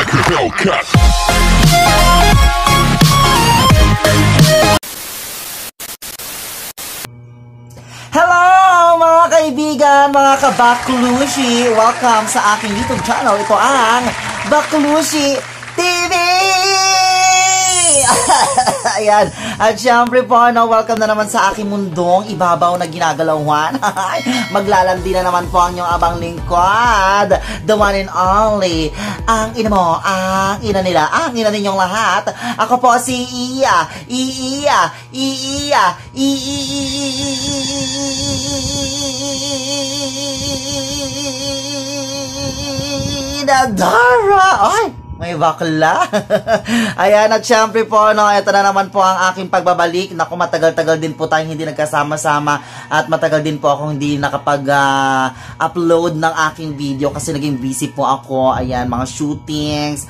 like a Hellcat. Hello mga kaibigan, mga kabaklushi! Welcome sa aking YouTube channel. Ito ang Baklushi TV! Ayan. At syempre po, welcome na naman sa aking mundong ibabaw na ginagalawan. Maglalandi na naman po ang inyong abang lingkod. The one and only. Ang ina mo, ang ina nila, ang ina ninyong lahat. Ako po si Iya. Dara! Ay! May bakla. Ayan, at syempre po, ito na naman po ang aking pagbabalik. Naku, matagal-tagal din po tayong hindi nagkasama-sama at matagal din po akong hindi nakapag-upload ng aking video kasi naging busy po ako. Ayan, mga shootings,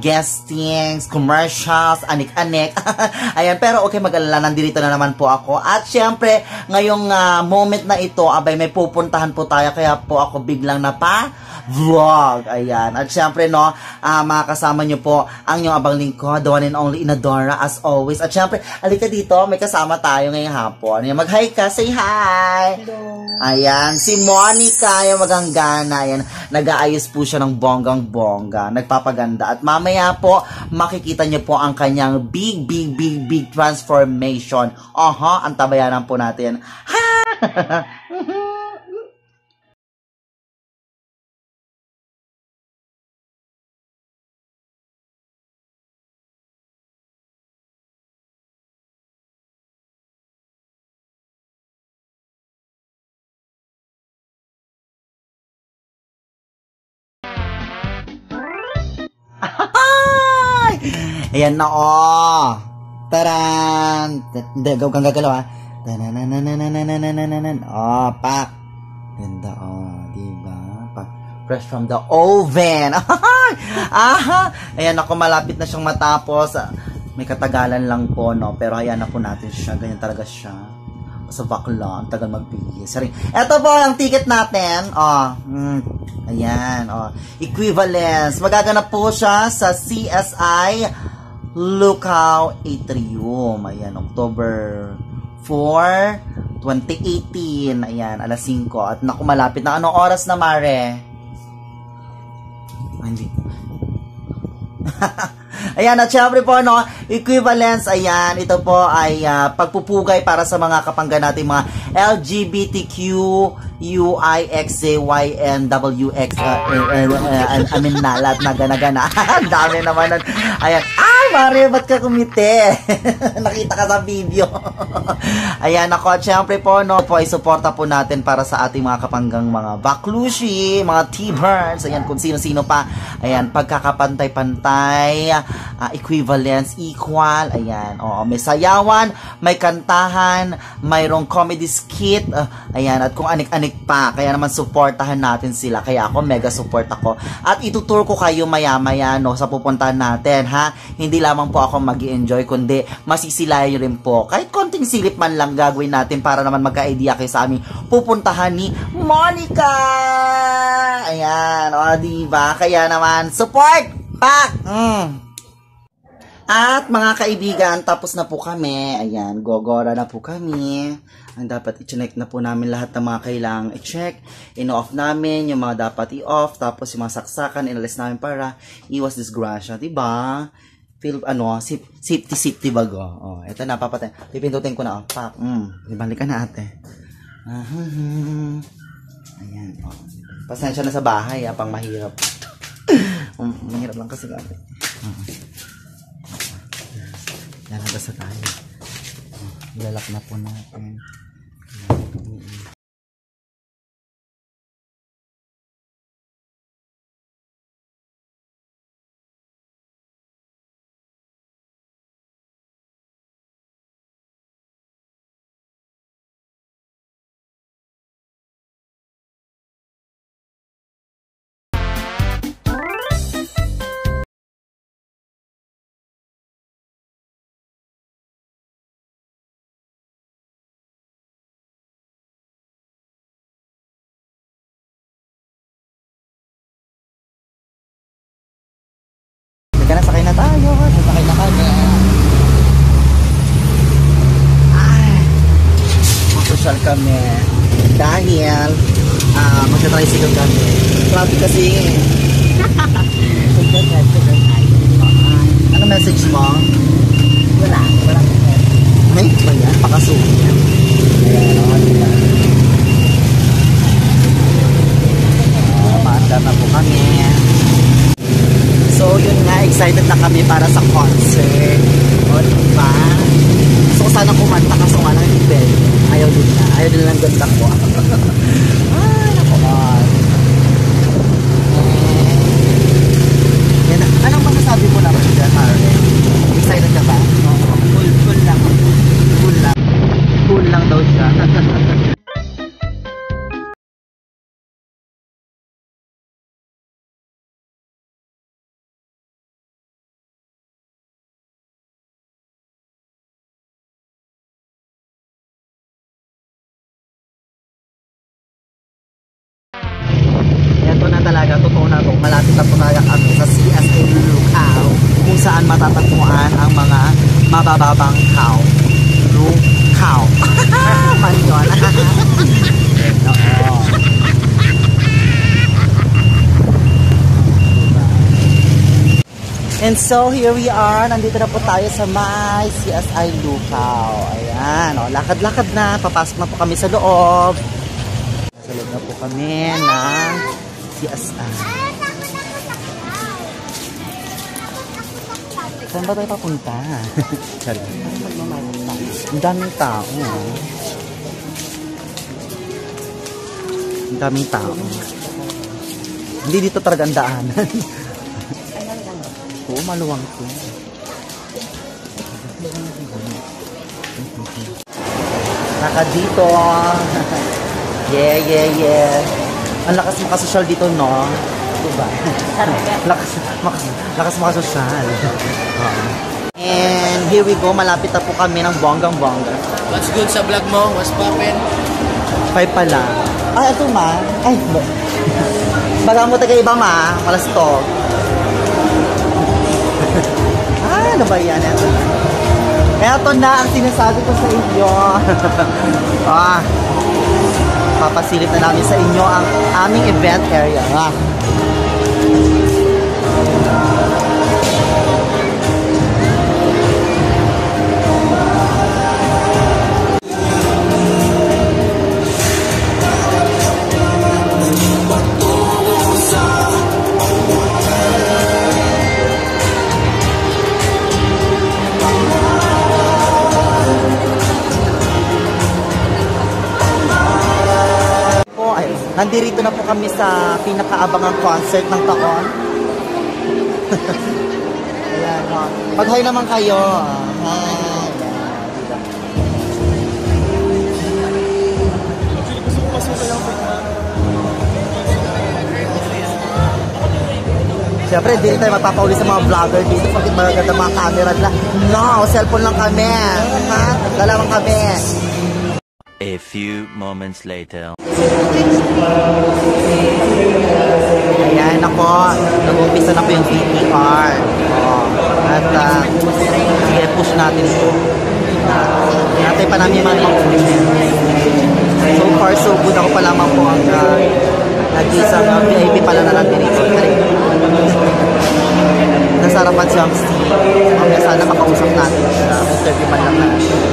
guestings, commercials, anik-anik. Ayan, pero okay, mag-alala, nandito na naman po ako. At syempre, ngayong moment na ito, abay, may pupuntahan po tayo, kaya po ako biglang vlog. Ayan. At syempre, mga kasama nyo po ang inyong abang lingkod, the one and only Inadora, as always. At syempre, alika dito, may kasama tayo ngayong hapon. Ayan, mag-hi ka, say hi! Hello! Ayan, si Monica, yung maganggana. Ayan, nag-aayos po siya ng bonggang-bongga, nagpapaganda. At mamaya po, makikita nyo po ang kanyang big transformation. Ang tabayanan po natin. Ha! Ayan na, Taran! Gawag kang gagalaw, ha? Pak! Ganda, diba? Pak. Fresh from the oven! Ayan ako, malapit na siyang matapos. May katagalan lang po, Pero ayan na po natin siya. Ganyan talaga siya. Sa bakla, ang tagal magbigay. Sorry. Ito po ang ticket natin. Ayan, equivalence. Magaganap po siya sa CSI Lucao Atrium. Ayan, October 4, 2018. Ayan, alas 5. At naku, malapit na. Anong oras na, Mare? Hindi. Ayan, at syempre po, equivalence, ayan, ito po ay pagpupugay para sa mga kapangga natin, mga LGBTQ, UIXJYNWX, amin na, lahat na gana-gana. Dami naman. Ayan, Mare, ba't ka kumite? Nakita ka sa video. Ayan, ako, at syempre po, isuporta po natin para sa ating mga kapanggang mga baklushi, mga T-Burns, ayan, kung sino-sino pa. Ayan, pagkakapantay-pantay, equivalence, equal, ayan, may sayawan, may kantahan, mayroong comedy skit, ayan, at kung anik-anik pa, kaya naman supportahan natin sila, kaya ako, mega support ako, at itutur ko kayo maya-maya, sa pupuntahan natin, ha, hindi lamang po ako mag-i-enjoy, kundi masisilayan rin po, kahit konting silip man lang gagawin natin para naman magka-idea kayo sa aming pupuntahan ni Monica, ayan, diba, kaya naman, support, pak, At mga kaibigan, tapos na po kami. Ayan, gogora na po kami. Ang dapat i-check na po namin lahat ng mga kailangang i-check. In-off namin yung mga dapat i-off. Tapos yung mga saksakan, inalis namin para iwas disgrasya. Diba? Feel, safety bago. Ito na, papatay. Pipindutin ko na. Pak. Ibalik ka na, ate. Ayan, pasensya na sa bahay, pang mahirap. Mahirap lang kasi ate. Lalabas na tayo. Ilalak na po natin. nagta-tricycle kami. Grabe kasi. Ano message mo? Wala. May ba yan? Pakasuhin yan. Paanda na po kami. So, yun nga, excited na kami para sa concert. O, diba? So, sana kumanta kaso nga lang hindi pwede. Ayaw din na. Ayaw din lang ganda ko. Ay, naku. Yan. Anong masasabi mo naman dyan, Harry? Excited ka ba? Full lang. Cool lang. Cool lang daw siya. Ito na talaga, totoo na to. Malapit na po talaga kami sa CSI Lucao kung saan matatagpuan ang mga mabababang cow. Lucao. Man yun. Oo. And so, here we are. Nandito na po tayo sa may CSI Lucao. Ayan. O, lakad-lakad na. Papasok na po kami sa loob. Sa loob na po kami ng CSI. Saan ba tayo papunta? Ang daming tao. Ang daming tao. Hindi dito talaga ang daanan. Oo, maluwang ko. Naka dito. Yeah. Ang lakas makasosyal dito, no? Diba? lakas makasosyal. And here we go. Malapit na po kami ng bonggang-bongga. What's good sa vlog mo? What's poppin'? 5 pala. Ah, ito ma. Ay, baga mo taga-iba ma. Malas to. Ano ba yan? Ito na ang sinasabi ko sa inyo. Papasilip na namin sa inyo ang aming event area. Nandito na po kami sa pinakaabangang concert ng taon. Ayan, pag-hi naman kayo. Hi. Siyempre, hindi tayo mapapauli sa mga vlogger dito. Bakit magaganda mga camera nila? No, cellphone lang kami. Ha? Dalawang kami. A few moments later. Ayan ako, nag-umpisa na po yung VTR. At sige, push natin ito. Natay pa namin yung mga so far, so good. Ako pa lamang po ang nag-isang VIP pala na natin ito. Nasarapan si Ma'am C. Sana makausap natin siya. Interview man lang natin.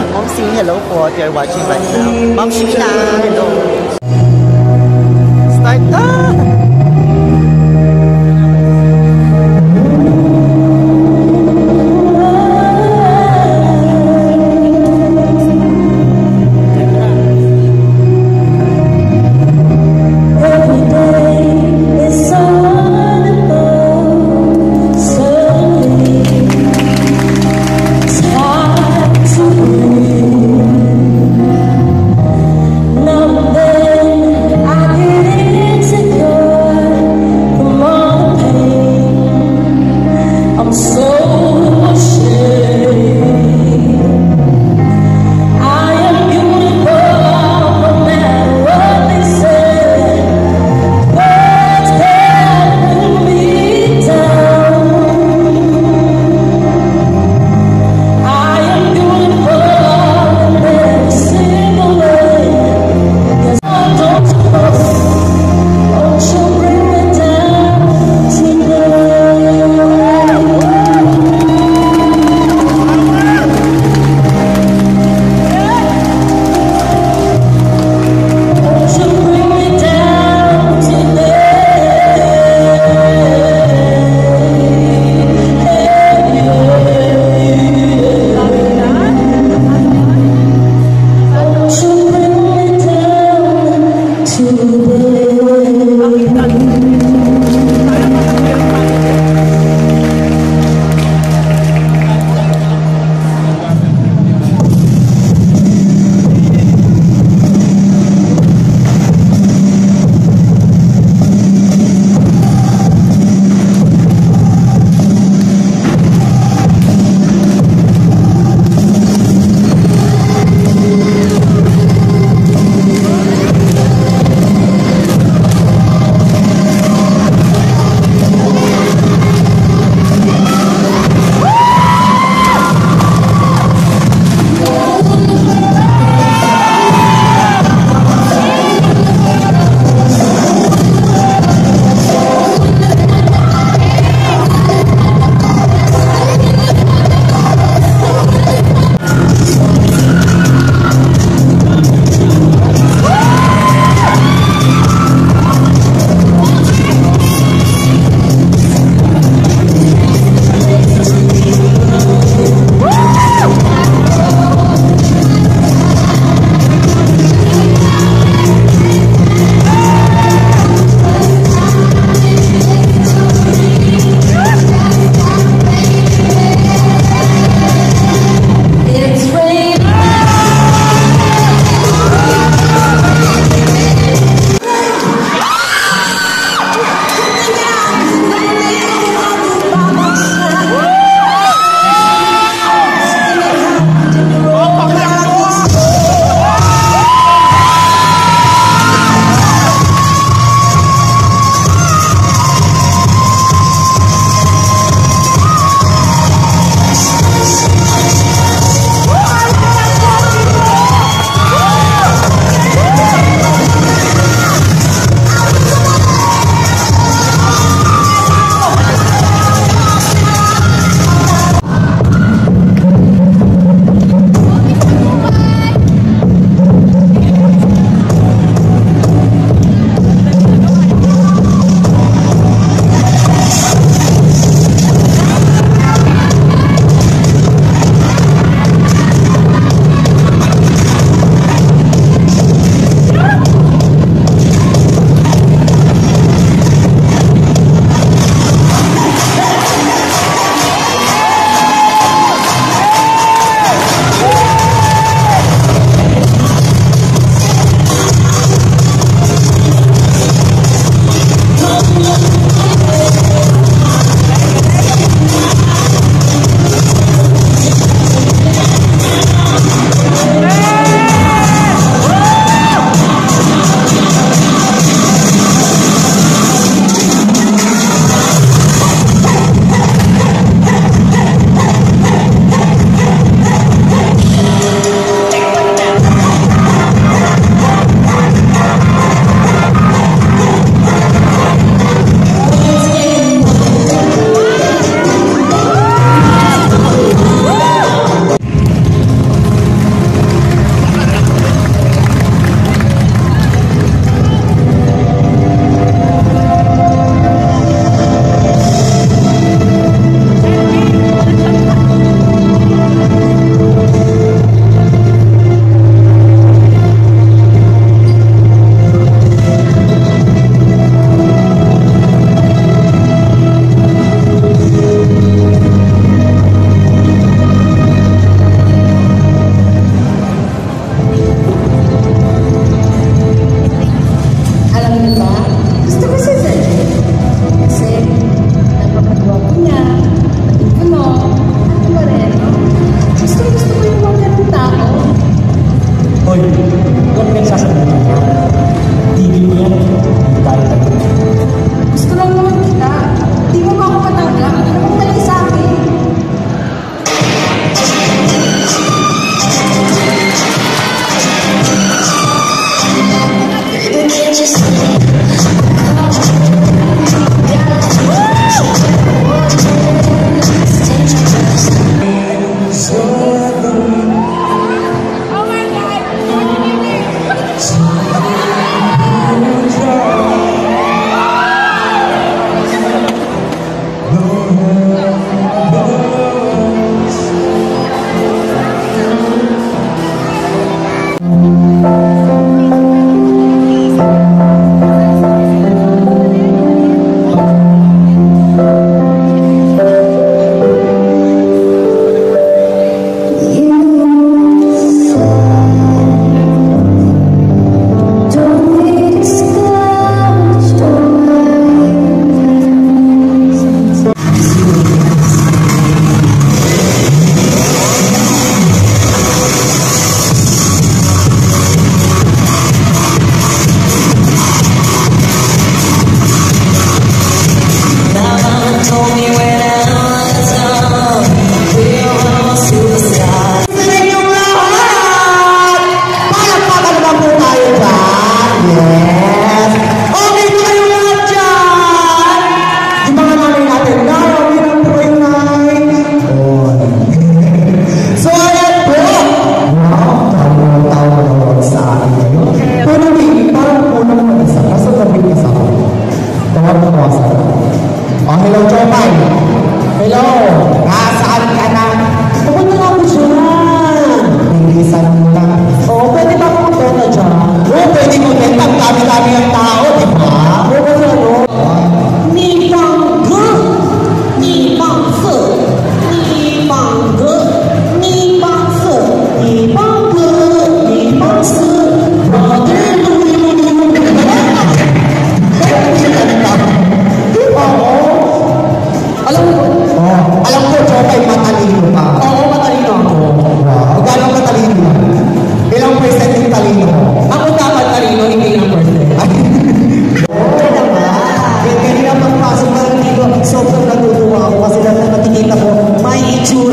Ma'am C, hello po if you're watching right now. Ma'am Sheena, hello. Start na! Now then, I get insecure.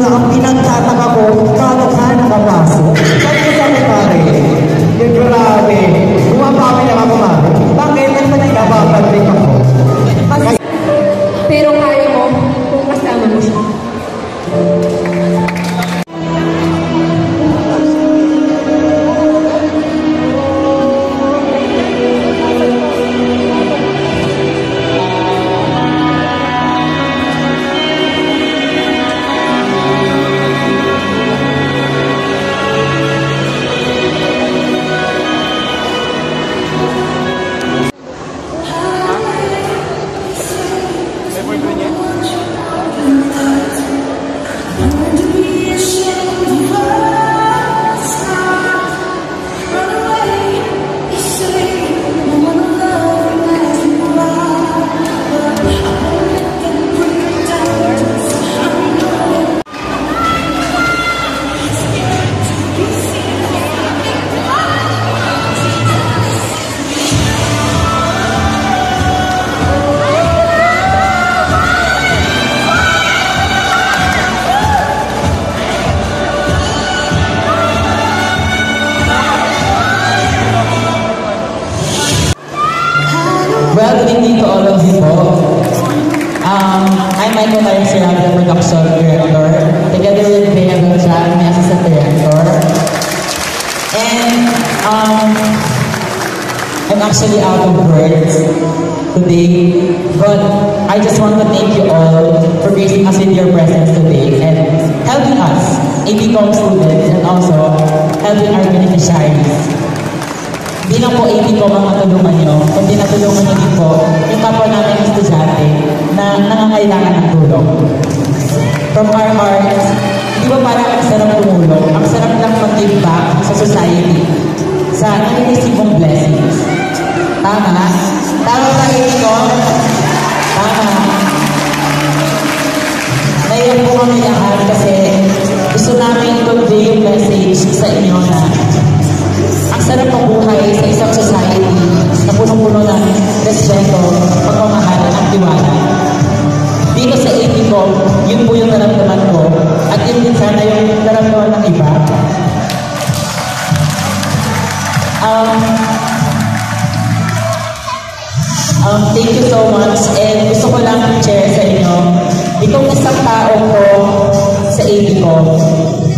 ang pinagtataka ko kada ka nakapasok. Sabi ko sa pare, yung grabe, bumabawi lang ako mami. Bakit? Ano ba nagkababalik ako? Pero kaya mo kung kasama mo siya. Well, good evening to all of you po. I'm Michael Tayo, the production director, together with Bea Gonzal, my assistant director. And I'm actually out of words today, but I just want to thank you all for gracing us with your presence today and helping us, APCOM students, and also helping our beneficiaries. Hindi lang po APCOM ang matulungan nyo, kundi natulungan nyo din po yung kapwa namin estudyante na nangangailangan ng tulong. From our hearts, di ba parang ang sarap tumulong? Ang sarap lang mag-give back sa society, sa nare-receive mong blessings. Tama? Tama ba APCOM? Tama. Ngayon po kami lahat kasi gusto namin i-convey yung message sa inyo na ang sarap mabuhay sa isang society na punong-puno ng respeto, pagmamahal at tiwala. Dito sa APCOM, yun po yung naramdaman ko at yun din sana yung naramdaman ng iba. Thank you so much and gusto ko lang i-share sa inyo itong isang tao ko sa APCOM,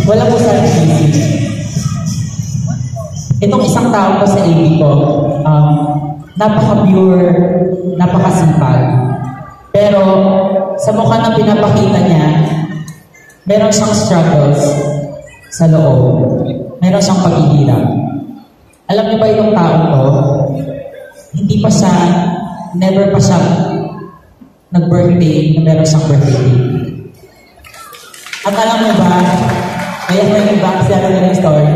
wala po sa itong isang tao ko sa APCOM, napaka-pure, napakasipag. Pero sa mukha na pinapakita niya, meron siyang struggles sa loob. Meron siyang paghihirap. Alam niyo ba itong tao ko, hindi pa siya, never pa siya nag-birthday na meron siyang birthday. At alam niyo ba, kaya may iba kasi alam niyo yung story,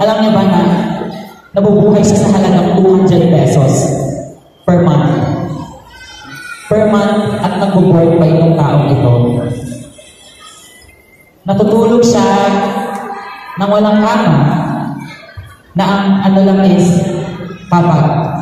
alam niyo ba na nabubuhay siya sa halagang 200 pesos per month. Per month at nag-work pa itong taong ito. Natutulog siya nang walang kama na ang ano lang is papag.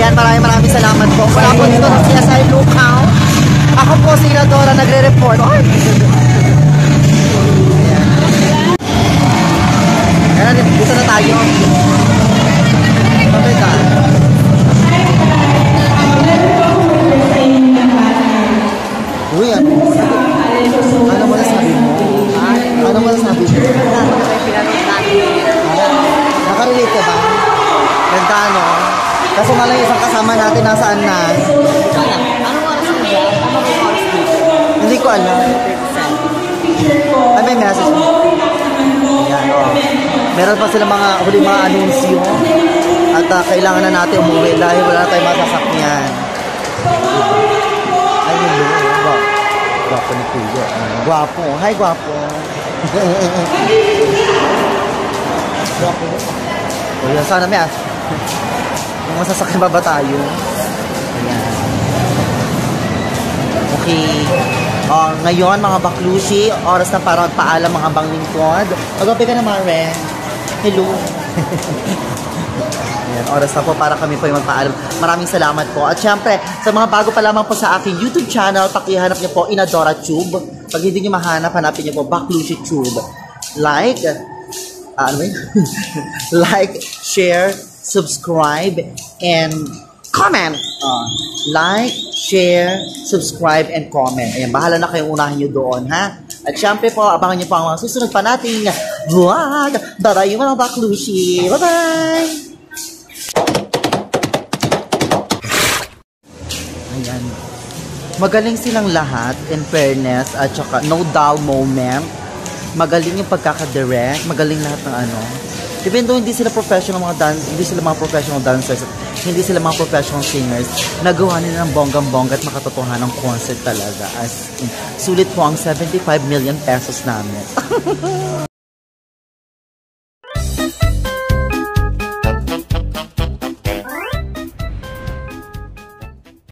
Ayan, maraming salamat po. Wala po dito ng CSI Lukaw. Ako po si Dora nagre-report. Ay! Ayan, dito na tayo. Sabay ka. Uy, ano? Ano mo nasabi mo? Ano mo nasabi mo? Nakarelate ka ba? Ganda, no? Kaso nga lang isang kasama natin nasaan na? Anong oras na siya? Ano ba yung oras dito? Hindi ko alam. Ay, may message mo. Ayan, oh. Meron pa sila mga huli mga anunsyo. At kailangan na natin umuwi dahil wala na tayong masasakyan. Ay, hello. Wow. Gwapo ni Kuya. Gwapo. Hi, gwapo. Gwapo. O yan, sana may kung masasakyan ba tayo? Ayan. Okay. Ngayon, mga baklushi, oras na para magpaalam mga bang lingkod. Magabi ka na, Mare. Hello. Ayan, oras na po para kami po yung magpaalam. Maraming salamat po. At syempre, sa mga bago pa lamang po sa aking YouTube channel, pakihanap niyo po Inadora Tube. Pag hindi niyo mahanap, hanapin niyo po Baklushi Tube. Like, ano yun? Like, share, subscribe, and comment. Like, share, subscribe, and comment. Ayan, bahala na kayong unahin nyo doon, ha? At syempre po, abangan nyo po ang mga susunod pa nating vlog. Bye-bye yung mga baklushi. Bye-bye! Ayan. Magaling silang lahat, in fairness, at saka no dull moment. Magaling yung pagkakadirect, magaling lahat ng ano. Even though hindi sila professional hindi sila mga professional dancers, hindi sila mga professional singers, nagawa nila ng bonggang-bongga at makatotohanan ng concert talaga. As in, sulit po ang 75 million pesos namin.